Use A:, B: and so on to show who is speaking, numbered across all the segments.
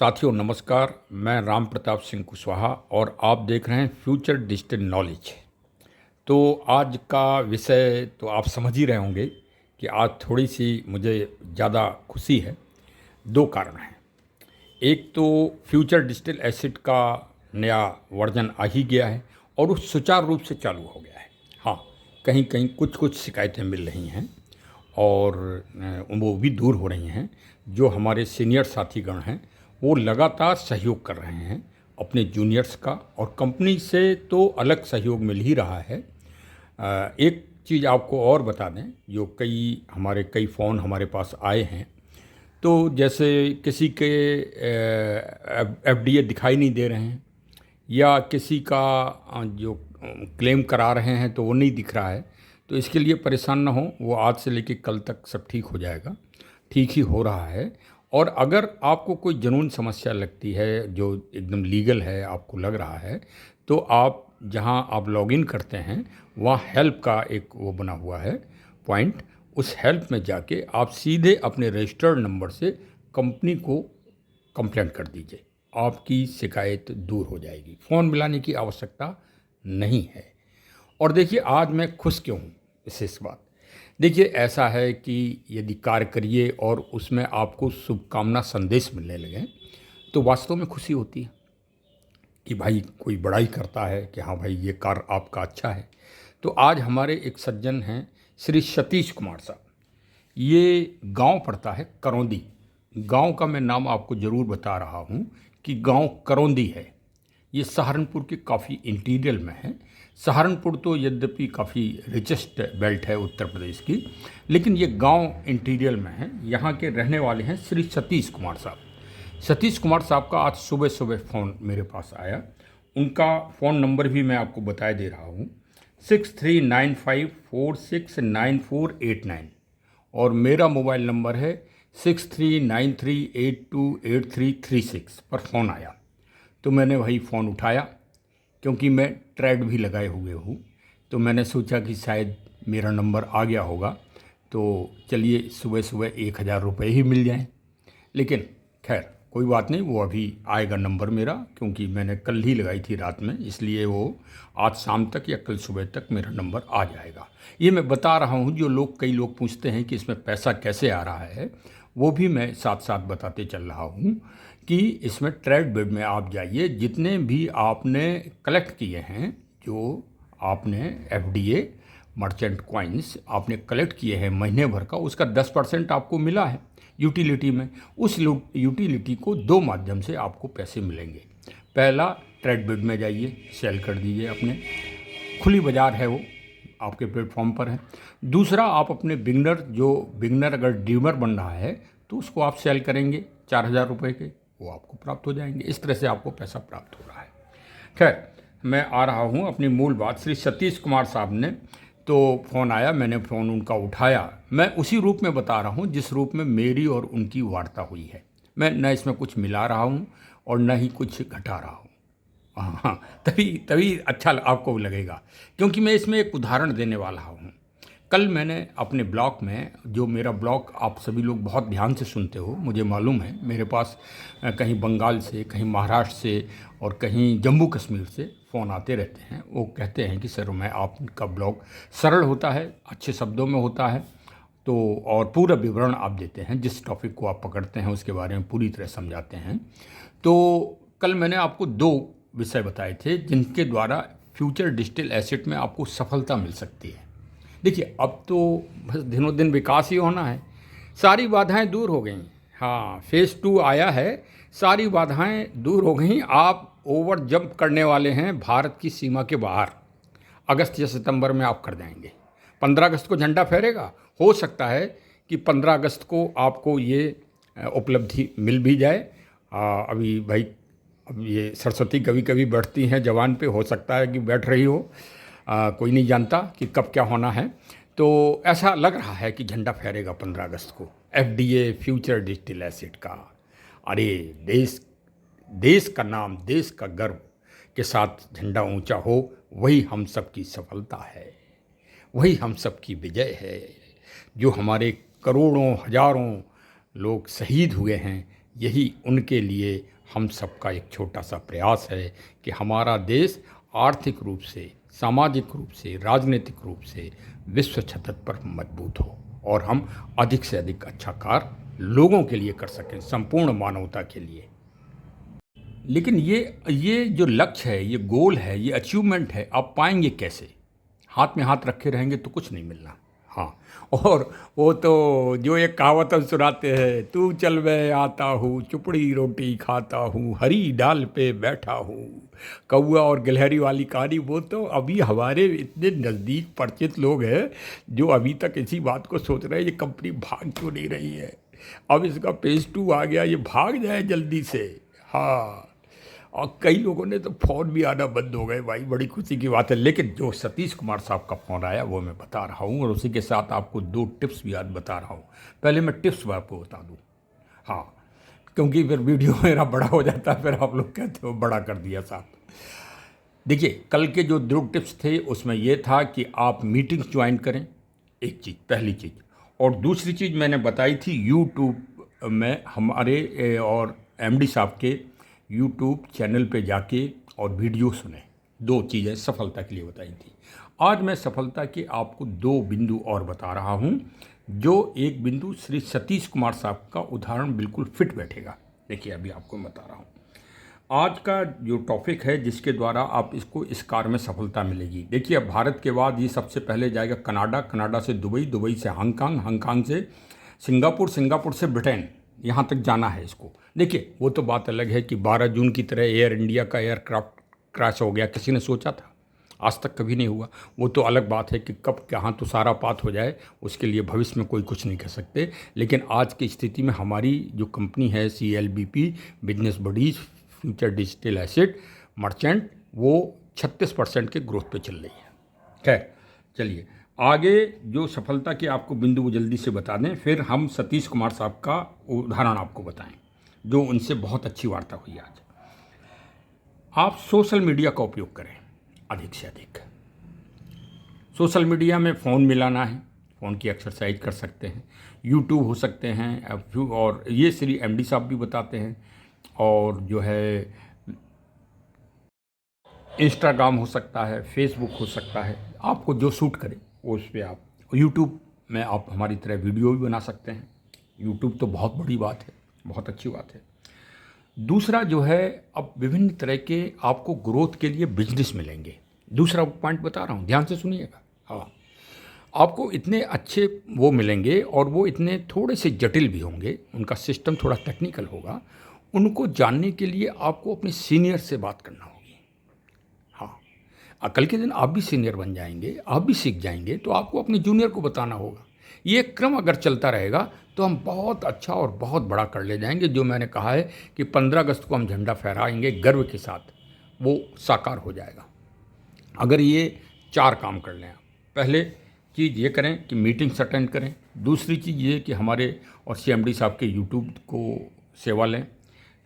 A: साथियों नमस्कार। मैं राम प्रताप सिंह कुशवाहा और आप देख रहे हैं फ्यूचर डिजिटल नॉलेज। तो आज का विषय तो आप समझ ही रहे होंगे कि आज थोड़ी सी मुझे ज़्यादा खुशी है। दो कारण हैं। एक तो फ्यूचर डिजिटल एसेट का नया वर्जन आ ही गया है और वो सुचारू रूप से चालू हो गया है। हाँ, कहीं कहीं कुछ शिकायतें मिल रही हैं और वो भी दूर हो रही हैं। जो हमारे सीनियर साथीगण हैं वो लगातार सहयोग कर रहे हैं अपने जूनियर्स का, और कंपनी से तो अलग सहयोग मिल ही रहा है। एक चीज़ आपको और बता दें, जो कई फ़ोन हमारे पास आए हैं, तो जैसे किसी के एफडीए दिखाई नहीं दे रहे हैं या किसी का जो क्लेम करा रहे हैं तो वो नहीं दिख रहा है, तो इसके लिए परेशान ना हो। वो आज से लेकर कल तक सब ठीक हो जाएगा, ठीक ही हो रहा है। और अगर आपको कोई जनून समस्या लगती है जो एकदम लीगल है, आपको लग रहा है, तो आप जहां आप लॉगिन करते हैं वहाँ हेल्प का एक वो बना हुआ है पॉइंट। उस हेल्प में जाके आप सीधे अपने रजिस्टर्ड नंबर से कंपनी को कंप्लेंट कर दीजिए, आपकी शिकायत दूर हो जाएगी। फ़ोन मिलाने की आवश्यकता नहीं है। और देखिए आज मैं खुश क्यों हूँ, विशेष बात देखिए ऐसा है कि यदि कार्य करिए और उसमें आपको शुभकामना संदेश मिलने लगे तो वास्तव में खुशी होती है कि भाई कोई बड़ाई करता है कि हाँ भाई ये कार्य आपका अच्छा है। तो आज हमारे एक सज्जन हैं श्री सतीश कुमार साहब। ये गांव पड़ता है करौंदी। गांव का मैं नाम आपको ज़रूर बता रहा हूँ कि गांव करौंदी है। ये सहारनपुर के काफ़ी इंटीरियर में है। सहारनपुर तो यद्यपि काफ़ी रिचेस्ट बेल्ट है उत्तर प्रदेश की, लेकिन ये गांव इंटीरियर में है। यहाँ के रहने वाले हैं श्री सतीश कुमार साहब। सतीश कुमार साहब का आज सुबह सुबह फ़ोन मेरे पास आया। उनका फ़ोन नंबर भी मैं आपको बताए दे रहा हूँ, 6395469489, और मेरा मोबाइल नंबर है 6393828336 पर फ़ोन आया। तो मैंने वही फ़ोन उठाया, क्योंकि मैं ट्रेड भी लगाए हुए हूँ, तो मैंने सोचा कि शायद मेरा नंबर आ गया होगा, तो चलिए सुबह सुबह 1000 रुपये ही मिल जाएं। लेकिन खैर कोई बात नहीं, वो अभी आएगा नंबर मेरा, क्योंकि मैंने कल ही लगाई थी रात में, इसलिए वो आज शाम तक या कल सुबह तक मेरा नंबर आ जाएगा। ये मैं बता रहा हूँ, जो कई लोग पूछते हैं कि इसमें पैसा कैसे आ रहा है, वो भी मैं साथ साथ बताते चल रहा हूँ कि इसमें ट्रेड बिड में आप जाइए, जितने भी आपने कलेक्ट किए हैं, जो आपने एफडीए मर्चेंट कॉइन्स आपने कलेक्ट किए हैं महीने भर का, उसका 10% आपको मिला है यूटिलिटी में। उस यूटिलिटी को दो माध्यम से आपको पैसे मिलेंगे। पहला, ट्रेड बिड में जाइए, सेल कर दीजिए अपने, खुली बाज़ार है वो, आपके प्लेटफॉर्म पर है। दूसरा, आप अपने बिगनर अगर ड्रीमर बन रहा है तो उसको आप सेल करेंगे 4000 रुपये के, वो आपको प्राप्त हो जाएंगे। इस तरह से आपको पैसा प्राप्त हो रहा है। खैर, मैं आ रहा हूँ अपनी मूल बात। श्री सतीश कुमार साहब ने तो फ़ोन आया, मैंने फ़ोन उनका उठाया। मैं उसी रूप में बता रहा हूँ जिस रूप में मेरी और उनकी वार्ता हुई है। मैं न इसमें कुछ मिला रहा हूँ और न ही कुछ घटा रहा हूँ। हाँ, तभी अच्छा आपको लगेगा, क्योंकि मैं इसमें एक उदाहरण देने वाला हूँ। कल मैंने अपने ब्लॉग में, जो मेरा ब्लॉग आप सभी लोग बहुत ध्यान से सुनते हो, मुझे मालूम है, मेरे पास कहीं बंगाल से, कहीं महाराष्ट्र से और कहीं जम्मू कश्मीर से फ़ोन आते रहते हैं। वो कहते हैं कि सर, मैं आपका ब्लॉग सरल होता है, अच्छे शब्दों में होता है, तो और पूरा विवरण आप देते हैं, जिस टॉपिक को आप पकड़ते हैं उसके बारे में पूरी तरह समझाते हैं। तो कल मैंने आपको दो विषय बताए थे जिनके द्वारा फ्यूचर डिजिटल एसेट में आपको सफलता मिल सकती है। देखिए, अब तो बस दिनों दिन विकास ही होना है। सारी बाधाएं दूर हो गई। हाँ, फेज़ 2 आया है, सारी बाधाएं दूर हो गई। आप ओवर जंप करने वाले हैं भारत की सीमा के बाहर। अगस्त या सितंबर में आप कर जाएंगे। 15 अगस्त को झंडा फहरेगा। हो सकता है कि 15 अगस्त को आपको ये उपलब्धि मिल भी जाए। अभी भाई, अब ये सरस्वती कभी कभी बैठती हैं जवान पे, हो सकता है कि बैठ रही हो। कोई नहीं जानता कि कब क्या होना है। तो ऐसा लग रहा है कि झंडा फहरेगा 15 अगस्त को, एफडीए फ्यूचर डिजिटल एसेट का। अरे देश का नाम, देश का गर्व के साथ झंडा ऊंचा हो, वही हम सब की सफलता है, वही हम सब की विजय है। जो हमारे करोड़ों हजारों लोग शहीद हुए हैं, यही उनके लिए हम सबका एक छोटा सा प्रयास है कि हमारा देश आर्थिक रूप से, सामाजिक रूप से, राजनीतिक रूप से विश्व छतत पर मजबूत हो और हम अधिक से अधिक अच्छा कार्य लोगों के लिए कर सकें, संपूर्ण मानवता के लिए। लेकिन ये जो लक्ष्य है, ये गोल है, ये अचीवमेंट है, आप पाएंगे कैसे? हाथ में हाथ रखे रहेंगे तो कुछ नहीं मिलना। हाँ, और वो तो जो एक कहावत हम सुनाते हैं, तू चल मैं आता हूँ, चुपड़ी रोटी खाता हूँ, हरी डाल पे बैठा हूँ, कौआ और गिलहरी वाली कहानी, वो तो अभी हमारे इतने नज़दीक परिचित लोग हैं जो अभी तक इसी बात को सोच रहे हैं ये कंपनी भाग क्यों नहीं रही है, अब इसका फेज़ 2 आ गया, ये भाग जाए जल्दी से। हाँ, और कई लोगों ने तो फ़ोन भी आना बंद हो गए भाई, बड़ी खुशी की बात है। लेकिन जो सतीश कुमार साहब का फ़ोन आया वो मैं बता रहा हूँ, और उसी के साथ आपको 2 टिप्स भी आज बता रहा हूँ। पहले मैं टिप्स आपको बता दूँ, हाँ, क्योंकि फिर वीडियो मेरा बड़ा हो जाता है, फिर आप लोग कहते हो बड़ा कर दिया साहब। देखिए, कल के जो 2 टिप्स थे उसमें ये था कि आप मीटिंग्स ज्वाइन करें, एक चीज़, पहली चीज़। और दूसरी चीज़ मैंने बताई थी यूट्यूब में हमारे और एमडी साहब के यूट्यूब चैनल पे जाके और वीडियो सुने। 2 चीज़ें सफलता के लिए बताई थी। आज मैं सफलता के आपको 2 बिंदु और बता रहा हूँ, जो एक बिंदु श्री सतीश कुमार साहब का उदाहरण बिल्कुल फिट बैठेगा। देखिए, अभी आपको मैं बता रहा हूँ। आज का जो टॉपिक है जिसके द्वारा आप इसको इस कार्य में सफलता मिलेगी। देखिए, अब भारत के बाद ये सबसे पहले जाएगा कनाडा, कनाडा से दुबई, दुबई से हांगकांग, हांगकांग से सिंगापुर, सिंगापुर से ब्रिटेन, यहाँ तक जाना है इसको। देखिए, वो तो बात अलग है कि 12 जून की तरह एयर इंडिया का एयरक्राफ्ट क्रैश हो गया, किसी ने सोचा था? आज तक कभी नहीं हुआ। वो तो अलग बात है कि कब कहाँ तो सारा पात हो जाए, उसके लिए भविष्य में कोई कुछ नहीं कह सकते। लेकिन आज की स्थिति में हमारी जो कंपनी है CLBP, business buddies future digital asset merchant, वो 36% के ग्रोथ पे चल रही है। खैर, चलिए आगे जो सफलता के आपको बिंदु वो जल्दी से बता दें, फिर हम सतीश कुमार साहब का उदाहरण आपको बताएं, जो उनसे बहुत अच्छी वार्ता हुई आज। आप सोशल मीडिया का उपयोग करें अधिक से अधिक। सोशल मीडिया में फ़ोन मिलाना है, फ़ोन की एक्सरसाइज कर सकते हैं, यूट्यूब हो सकते हैं, और ये श्री MD साहब भी बताते हैं, और जो है इंस्टाग्राम हो सकता है, फेसबुक हो सकता है, आपको जो सूट करे वो उस पर आप। यूट्यूब में आप हमारी तरह वीडियो भी बना सकते हैं। यूट्यूब तो बहुत बड़ी बात है, बहुत अच्छी बात है। दूसरा जो है, अब विभिन्न तरह के आपको ग्रोथ के लिए बिजनेस मिलेंगे। दूसरा पॉइंट बता रहा हूँ, ध्यान से सुनिएगा। हाँ, आपको इतने अच्छे वो मिलेंगे और वो इतने थोड़े से जटिल भी होंगे, उनका सिस्टम थोड़ा टेक्निकल होगा। उनको जानने के लिए आपको अपने सीनियर से बात करना होगी। कल के दिन आप भी सीनियर बन जाएंगे, आप भी सीख जाएंगे, तो आपको अपने जूनियर को बताना होगा। ये क्रम अगर चलता रहेगा तो हम बहुत अच्छा और बहुत बड़ा कर ले जाएंगे। जो मैंने कहा है कि 15 अगस्त को हम झंडा फहराएंगे गर्व के साथ, वो साकार हो जाएगा अगर ये 4 काम कर लें। पहले चीज़ ये करें कि मीटिंग्स अटेंड करें। दूसरी चीज़ ये कि हमारे और CMD साहब के यूट्यूब को सेवा लें।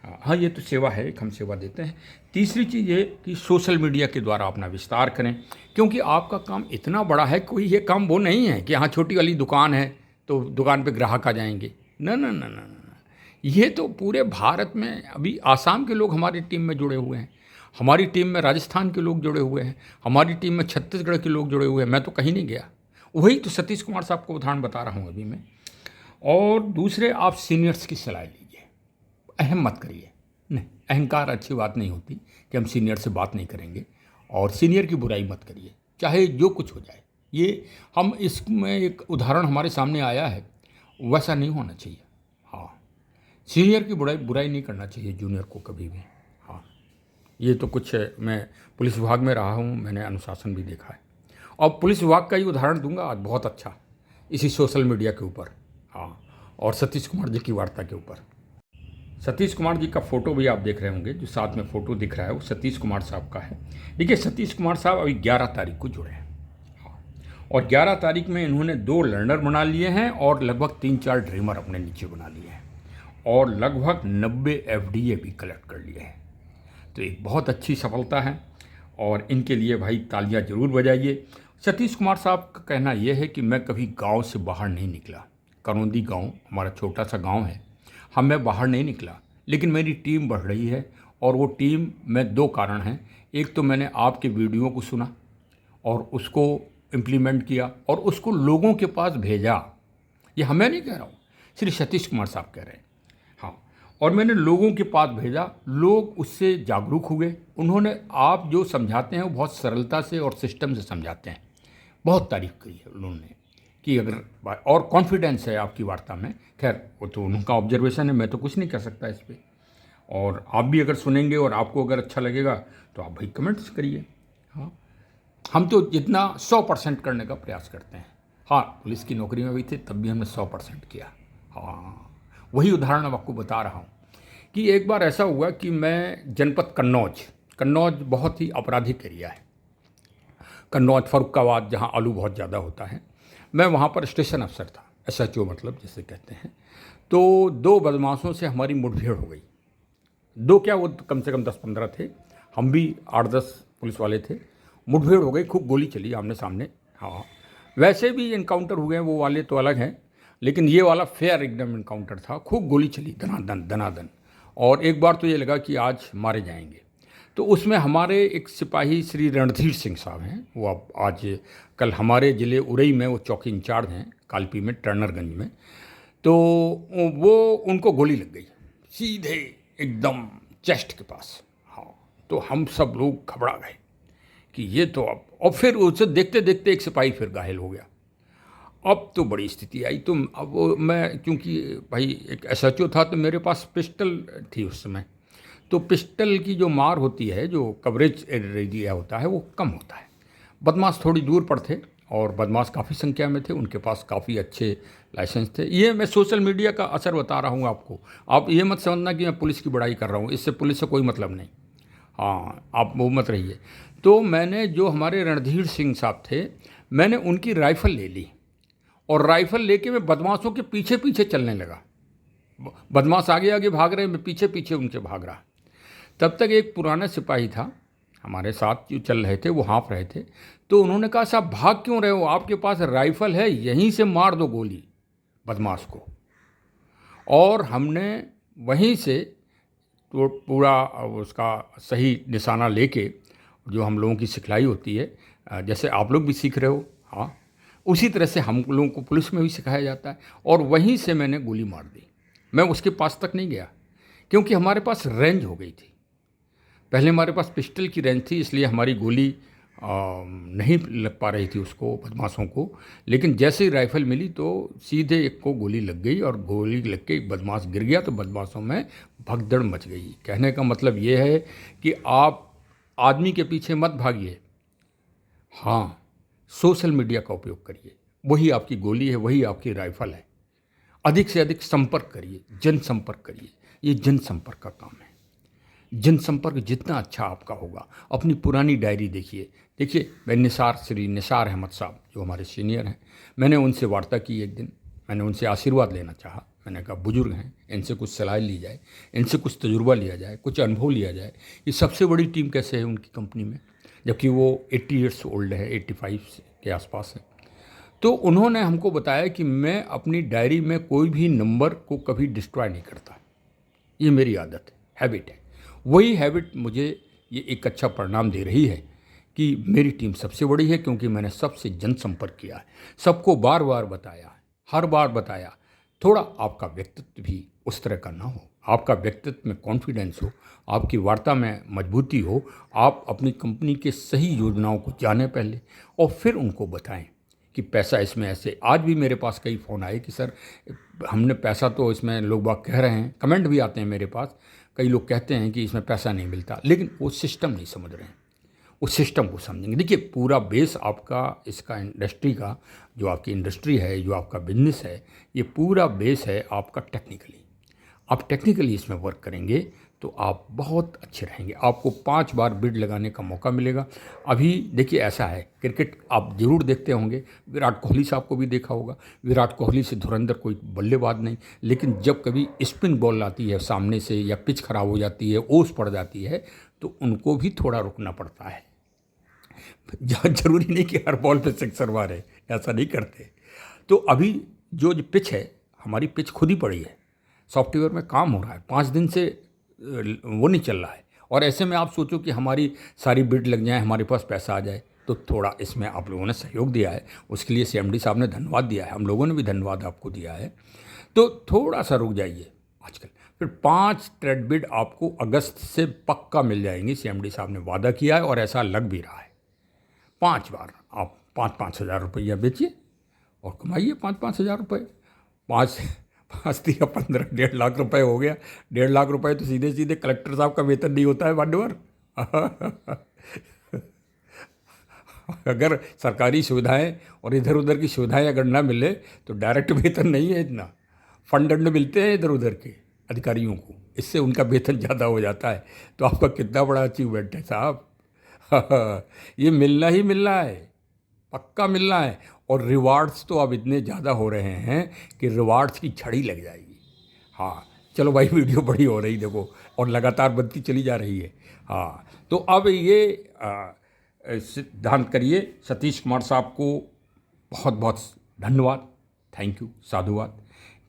A: हाँ, ये तो सेवा है, एक हम सेवा देते हैं। तीसरी चीज़ ये कि सोशल मीडिया के द्वारा अपना विस्तार करें, क्योंकि आपका काम इतना बड़ा है, कोई ये काम वो नहीं है कि हाँ छोटी वाली दुकान है तो दुकान पे ग्राहक आ जाएंगे। ना ना ना ना ना, ये तो पूरे भारत में, अभी आसाम के लोग हमारी टीम में जुड़े हुए हैं, हमारी टीम में राजस्थान के लोग जुड़े हुए हैं, हमारी टीम में छत्तीसगढ़ के लोग जुड़े हुए हैं। मैं तो कहीं नहीं गया, वही तो सतीश कुमार साहब को उदाहरण बता रहा हूँ अभी मैं। और दूसरे, आप सीनियर्स की सलाह लीजिए, अहम मत करिए। नहीं, अहंकार अच्छी बात नहीं होती कि हम सीनियर से बात नहीं करेंगे, और सीनियर की बुराई मत करिए, चाहे जो कुछ हो जाए। ये हम इसमें एक उदाहरण हमारे सामने आया है, वैसा नहीं होना चाहिए। हाँ, सीनियर की बुराई नहीं करना चाहिए जूनियर को कभी भी। हाँ, ये तो कुछ मैं पुलिस विभाग में रहा हूँ, मैंने अनुशासन भी देखा है, और पुलिस विभाग का ही उदाहरण दूंगा आज बहुत अच्छा, इसी सोशल मीडिया के ऊपर। हाँ, और सतीश कुमार जी की वार्ता के ऊपर। सतीश कुमार जी का फ़ोटो भी आप देख रहे होंगे, जो साथ में फ़ोटो दिख रहा है वो सतीश कुमार साहब का है। देखिए, सतीश कुमार साहब अभी 11 तारीख को जुड़े हैं। हाँ, और 11 तारीख में इन्होंने 2 लर्नर बना लिए हैं और लगभग 3-4 ड्रीमर अपने नीचे बना लिए हैं, और लगभग 90 FDA भी कलेक्ट कर लिए हैं। तो एक बहुत अच्छी सफलता है, और इनके लिए भाई तालियां ज़रूर बजाइए। सतीश कुमार साहब का कहना यह है कि मैं कभी गांव से बाहर नहीं निकला। करौंदी गांव हमारा छोटा सा गांव है, हम मैं बाहर नहीं निकला, लेकिन मेरी टीम बढ़ रही है। और वो टीम में दो कारण हैं। एक तो मैंने आपके वीडियो को सुना और उसको इम्प्लीमेंट किया और उसको लोगों के पास भेजा। ये हमें नहीं कह रहा हूँ, श्री सतीश कुमार साहब कह रहे हैं। हाँ, और मैंने लोगों के पास भेजा, लोग उससे जागरूक हुए। उन्होंने आप जो समझाते हैं वो बहुत सरलता से और सिस्टम से समझाते हैं। बहुत तारीफ़ करी है उन्होंने कि अगर और कॉन्फिडेंस है आपकी वार्ता में। खैर वो तो उनका ऑब्जर्वेशन है, मैं तो कुछ नहीं कर सकता इस पर। और आप भी अगर सुनेंगे और आपको अगर अच्छा लगेगा तो आप भाई कमेंट्स करिए। हाँ, हम तो जितना 100% करने का प्रयास करते हैं। हाँ, पुलिस की नौकरी में भी थे तब भी हमने 100% किया। हाँ, वही उदाहरण अब आपको बता रहा हूँ कि एक बार ऐसा हुआ कि मैं जनपद कन्नौज बहुत ही आपराधिक एरिया है। कन्नौज, फर्रुखाबाद, जहाँ आलू बहुत ज़्यादा होता है, मैं वहाँ पर स्टेशन अफसर था, SHO मतलब जिसे कहते हैं। तो दो बदमाशों से हमारी मुठभेड़ हो गई। दो क्या, वो कम से कम 10-15 थे, हम भी 8-10 पुलिस वाले थे। मुठभेड़ हो गई, खूब गोली चली आमने सामने। हाँ, वैसे भी इनकाउंटर हुए हैं वो वाले तो अलग हैं, लेकिन ये वाला फेयर एकदम इनकाउंटर था। खूब गोली चली दनादन दनादन, और एक बार तो ये लगा कि आज मारे जाएंगे। तो उसमें हमारे एक सिपाही श्री रणधीर सिंह साहब हैं, वो अब आज कल हमारे ज़िले उरई में वो चौकी इंचार्ज हैं, कालपी में, टर्नरगंज में। तो वो उनको गोली लग गई सीधे एकदम चेस्ट के पास। हाँ, तो हम सब लोग घबरा गए कि ये तो अब, और फिर उसे देखते देखते एक सिपाही फिर घायल हो गया। अब तो बड़ी स्थिति आई। तो अब मैं, क्योंकि भाई एक SHO था तो मेरे पास पिस्टल थी उस समय। तो पिस्टल की जो मार होती है, जो कवरेज एरिया होता है, वो कम होता है। बदमाश थोड़ी दूर पर थे और बदमाश काफ़ी संख्या में थे, उनके पास काफ़ी अच्छे लाइसेंस थे। ये मैं सोशल मीडिया का असर बता रहा हूँ आपको। आप ये मत समझना कि मैं पुलिस की बड़ाई कर रहा हूँ, इससे पुलिस से कोई मतलब नहीं। हाँ, आप वो मत रहिए। तो मैंने, जो हमारे रणधीर सिंह साहब थे, मैंने उनकी राइफ़ल ले ली और राइफ़ल लेके मैं बदमाशों के पीछे पीछे चलने लगा। बदमाश आगे आगे भाग रहे, मैं पीछे पीछे उनके भाग रहा। तब तक एक पुराना सिपाही था हमारे साथ जो चल रहे थे, वो हाँफ रहे थे। तो उन्होंने कहा, साहब भाग क्यों रहे हो, आपके पास राइफ़ल है, यहीं से मार दो गोली बदमाश को। और हमने वहीं से तो पूरा उसका सही निशाना लेके, जो हम लोगों की सिखलाई होती है, जैसे आप लोग भी सीख रहे हो, हाँ, उसी तरह से हम लोगों को पुलिस में भी सिखाया जाता है। और वहीं से मैंने गोली मार दी। मैं उसके पास तक नहीं गया क्योंकि हमारे पास रेंज हो गई थी। पहले हमारे पास पिस्टल की रेंज थी, इसलिए हमारी गोली नहीं लग पा रही थी उसको, बदमाशों को। लेकिन जैसे ही राइफ़ल मिली तो सीधे एक को गोली लग गई और गोली लग के एक बदमाश गिर गया। तो बदमाशों में भगदड़ मच गई। कहने का मतलब ये है कि आप आदमी के पीछे मत भागिए। हाँ, सोशल मीडिया का उपयोग करिए, वही आपकी गोली है, वही आपकी राइफ़ल है। अधिक से अधिक संपर्क करिए, जनसंपर्क करिए। ये जनसंपर्क का काम है। जनसंपर्क जितना अच्छा आपका होगा। अपनी पुरानी डायरी देखिए। मैं श्री निसार अहमद साहब जो हमारे सीनियर हैं, मैंने उनसे वार्ता की एक दिन। मैंने उनसे आशीर्वाद लेना चाहा। मैंने कहा, बुजुर्ग हैं, इनसे कुछ सलाह ली जाए, इनसे कुछ तजुर्बा लिया जाए, कुछ अनुभव लिया जाए। ये सबसे बड़ी टीम कैसे है उनकी कंपनी में, जबकि वो 80 ईयर्स ओल्ड है, 85 के आसपास है। तो उन्होंने हमको बताया कि मैं अपनी डायरी में कोई भी नंबर को कभी डिस्ट्रॉय नहीं करता। ये मेरी आदत है, हैबिट है। वही हैबिट मुझे ये एक अच्छा परिणाम दे रही है कि मेरी टीम सबसे बड़ी है, क्योंकि मैंने सबसे जनसंपर्क किया है, सबको बार बार बताया, हर बार बताया। थोड़ा आपका व्यक्तित्व भी उस तरह का ना हो, आपका व्यक्तित्व में कॉन्फिडेंस हो, आपकी वार्ता में मजबूती हो, आप अपनी कंपनी के सही योजनाओं को जानें पहले और फिर उनको बताएं कि पैसा इसमें ऐसे। आज भी मेरे पास कई फ़ोन आए कि सर हमने पैसा तो इसमें, लोग बाग कह रहे हैं, कमेंट भी आते हैं मेरे पास, कई लोग कहते हैं कि इसमें पैसा नहीं मिलता, लेकिन वो सिस्टम नहीं समझ रहे हैं। उस सिस्टम को समझेंगे। देखिए, पूरा बेस आपका इसका इंडस्ट्री का, जो आपकी इंडस्ट्री है, जो आपका बिजनेस है, ये पूरा बेस है आपका टेक्निकली। आप टेक्निकली इसमें वर्क करेंगे तो आप बहुत अच्छे रहेंगे। आपको 5 बार बिड लगाने का मौका मिलेगा। अभी देखिए, ऐसा है, क्रिकेट आप जरूर देखते होंगे, विराट कोहली साहब को भी देखा होगा। विराट कोहली से धुरंधर कोई बल्लेबाज नहीं, लेकिन जब कभी स्पिन बॉल आती है सामने से, या पिच खराब हो जाती है, ओस पड़ जाती है, तो उनको भी थोड़ा रुकना पड़ता है। जरूरी नहीं कि हर बॉल पे सिक्सर मारे, ऐसा नहीं करते। तो अभी जो पिच है, हमारी पिच खुद ही पड़ी है, सॉफ्टवेयर में काम हो रहा है, 5 दिन से वो नहीं चल रहा है। और ऐसे में आप सोचो कि हमारी सारी बिड लग जाए, हमारे पास पैसा आ जाए, तो थोड़ा इसमें आप लोगों ने सहयोग दिया है, उसके लिए CMD साहब ने धन्यवाद दिया है, हम लोगों ने भी धन्यवाद आपको दिया है। तो थोड़ा सा रुक जाइए आजकल। फिर 5 ट्रेड बिड आपको अगस्त से पक्का मिल जाएंगी, CMD साहब ने वादा किया है और ऐसा लग भी रहा है। 5 बार आप 5-5 हज़ार रुपया बेचिए और कमाइए 5-5 हज़ार रुपये। 5-5 1.5 लाख रुपए हो गया। 1.5 लाख रुपए तो सीधे सीधे कलेक्टर साहब का वेतन नहीं होता है मान्यवर। अगर सरकारी सुविधाएं और इधर उधर की सुविधाएं अगर ना मिले तो डायरेक्ट वेतन नहीं है इतना, फंड मिलते हैं इधर उधर के अधिकारियों को, इससे उनका वेतन ज़्यादा हो जाता है। तो आपका कितना बड़ा अचीवमेंट है साहब। ये मिलना ही मिलना है, पक्का मिलना है। और रिवार्ड्स तो अब इतने ज़्यादा हो रहे हैं कि रिवार्ड्स की छड़ी लग जाएगी। हाँ चलो भाई, वीडियो बड़ी हो रही देखो और लगातार बनती चली जा रही है। हाँ तो अब ये सिद्धांत करिए, सतीश कुमार साहब को बहुत बहुत धन्यवाद, थैंक यू, साधुवाद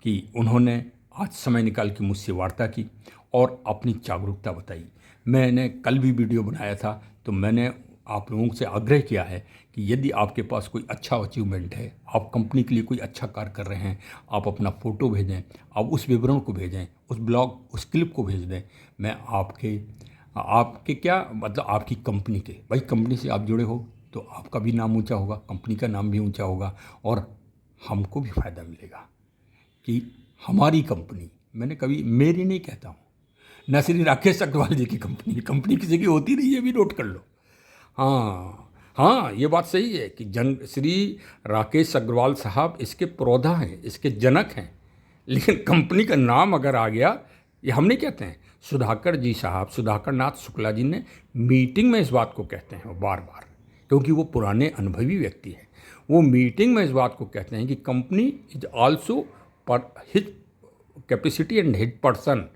A: कि उन्होंने आज समय निकाल के मुझसे वार्ता की और अपनी जागरूकता बताई। मैंने कल भी वीडियो बनाया था, तो मैंने आप लोगों से आग्रह किया है कि यदि आपके पास कोई अच्छा अचीवमेंट है, आप कंपनी के लिए कोई अच्छा कार्य कर रहे हैं, आप अपना फ़ोटो भेजें, आप उस विवरण को भेजें, उस ब्लॉग, उस क्लिप को भेज दें। मैं आपके क्या मतलब आपकी कंपनी के, भाई कंपनी से आप जुड़े हो तो आपका भी नाम ऊंचा होगा, कंपनी का नाम भी ऊंचा होगा और हमको भी फ़ायदा मिलेगा कि हमारी कंपनी, मैंने कभी मेरी नहीं कहता हूँ, न श्री राकेश अग्रवाल जी की कंपनी किसी की होती नहीं है, भी नोट कर लो। हाँ, ये बात सही है कि श्री राकेश अग्रवाल साहब इसके प्रोधा हैं, इसके जनक हैं, लेकिन कंपनी का नाम अगर आ गया, ये हम नहीं कहते हैं, सुधाकर जी साहब, सुधाकर नाथ शुक्ला जी ने मीटिंग में इस बात को कहते हैं बार बार, क्योंकि वो पुराने अनुभवी व्यक्ति हैं। वो मीटिंग में इस बात को कहते हैं कि कंपनी इज आल्सो पर his capacity and his person,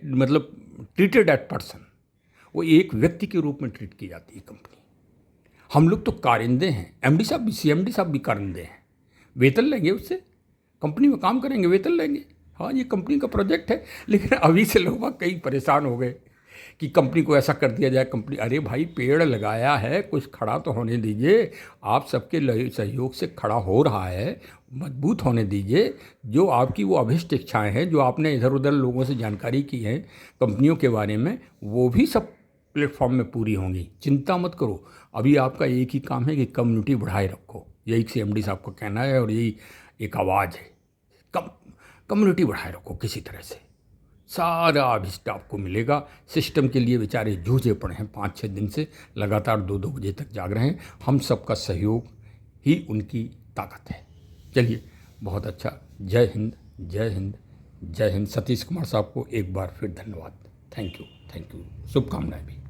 A: मतलब ट्रीटेड एट पर्सन, वो एक व्यक्ति के रूप में ट्रीट की जाती है कंपनी। हम लोग तो कारिंदे हैं, MD साहब भी, CMD साहब भी कारिंदे हैं, वेतन लेंगे उससे, कंपनी में काम करेंगे, वेतन लेंगे। हाँ, ये कंपनी का प्रोजेक्ट है। लेकिन अभी से लोग कई परेशान हो गए कि कंपनी को ऐसा कर दिया जाए। कंपनी, अरे भाई पेड़ लगाया है, कुछ खड़ा तो होने दीजिए। आप सबके सहयोग से खड़ा हो रहा है, मजबूत होने दीजिए। जो आपकी वो अभिष्ट इच्छाएं हैं, जो आपने इधर उधर लोगों से जानकारी की है कंपनियों के बारे में, वो भी सब प्लेटफॉर्म में पूरी होंगी, चिंता मत करो। अभी आपका एक ही काम है कि कम्युनिटी बढ़ाए रखो, यही CMD साहब का कहना है और यही एक आवाज़ है, कम्युनिटी बढ़ाए रखो किसी तरह से, सारा अभिष्ट आपको मिलेगा। सिस्टम के लिए बेचारे जूझे पड़े हैं, 5-6 दिन से लगातार 2-2 बजे तक जाग रहे हैं। हम सबका सहयोग ही उनकी ताकत है। चलिए, बहुत अच्छा, जय हिंद, जय हिंद, जय हिंद। सतीश कुमार साहब को एक बार फिर धन्यवाद, थैंक यू, शुभकामनाएं भी।